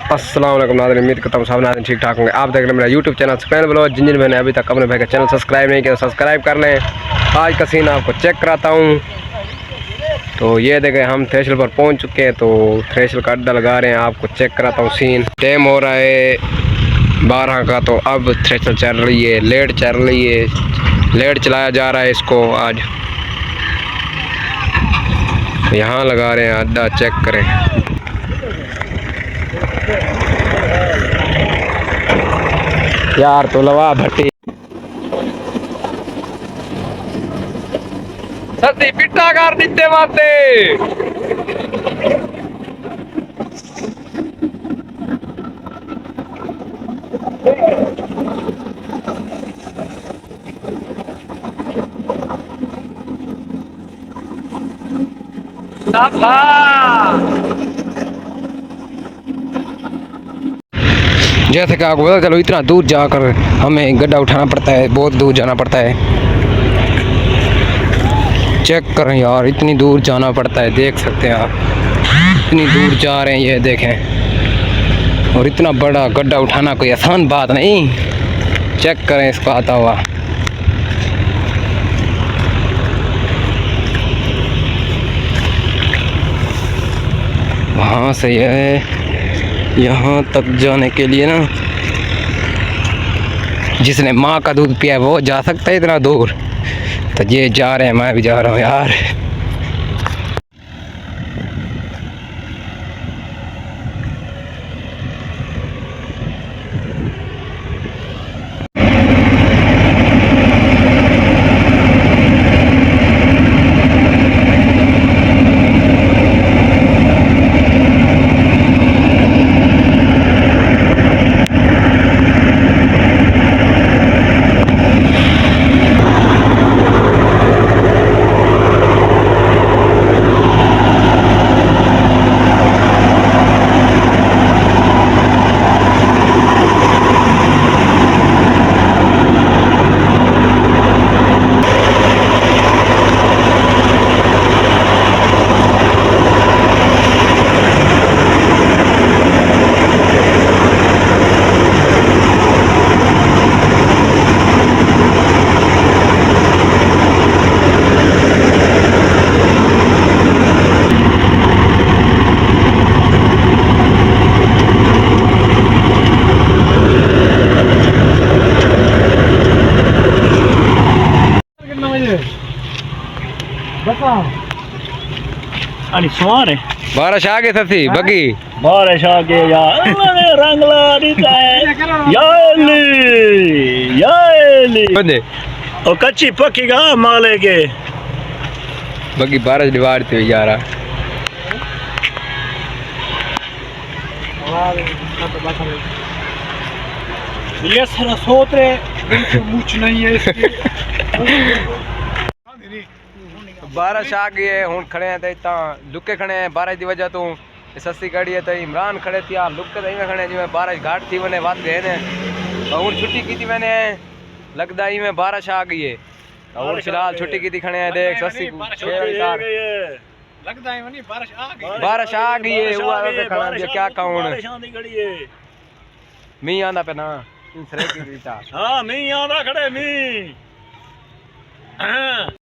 अस्सलाम वालेकुम नाज़रीन, उम्मीद करता हूँ सब नाज़रीन ठीक ठाक होंगे। आप देख रहे हैं मेरा यूट्यूब चैनल स्पेन ब्लॉग। जिन जिन मैंने अभी तक अपने भाई का चैनल सब्सक्राइब नहीं किया सब्सक्राइब कर लें। आज का सीन आपको चेक कराता हूँ। तो ये देखें हम थ्रेशर पर पहुँच चुके हैं, तो थ्रेशर का अड्डा लगा रहे हैं। आपको चेक कराता हूँ सीन। टाइम हो रहा है 12 का, तो अब थ्रेशर चल रही है, लेट चल रही है, लेट चलाया जा रहा है इसको आज। यहाँ लगा रहे हैं अड्डा, चेक करें। यार तो लवा भट्टी सती पिट्टा कर दीते माते जैसे कि आपको पता चलो इतना दूर जाकर हमें गड्ढा उठाना पड़ता है, बहुत दूर जाना पड़ता है। चेक करें यार, इतनी दूर जाना पड़ता है, देख सकते हैं आप इतनी दूर जा रहे हैं, ये देखें। और इतना बड़ा गड्ढा उठाना कोई आसान बात नहीं। चेक करें इसको आता हुआ। वहाँ से यहाँ तक जाने के लिए ना, जिसने माँ का दूध पिया है वो जा सकता है इतना दूर। तो ये जा रहे हैं, मैं भी जा रहा हूँ यार। बारिश आ गई थी बगी, बारिश आ गई यार। रंगला याली और कच्ची पक्की गा माले के बगी बारिश दीवारती हुई जा रहा। ये सारा सोतरे मुछ नहीं है इसकी। बारिश आ गई है, हूँ खड़े हैं तो इतना लुके खड़े हैं बारिश की वजह तो। सस्ती गाड़ी है तो इमरान खड़े थे यार, लुके तो इवें खड़े जिम्मे बारिश घाट थी मैंने बात गए ने। और हूँ छुट्टी की थी मैंने, लगता ही में बारिश आ गई है। और फिलहाल छुट्टी की थी खड़े हैं, देख सस्ती लगता है नहीं बारिश आ गई। बारिश आ गई है, हुआ तो क्या कहूँ मी आंदा पे ना। हाँ मी आंदा खड़े मी।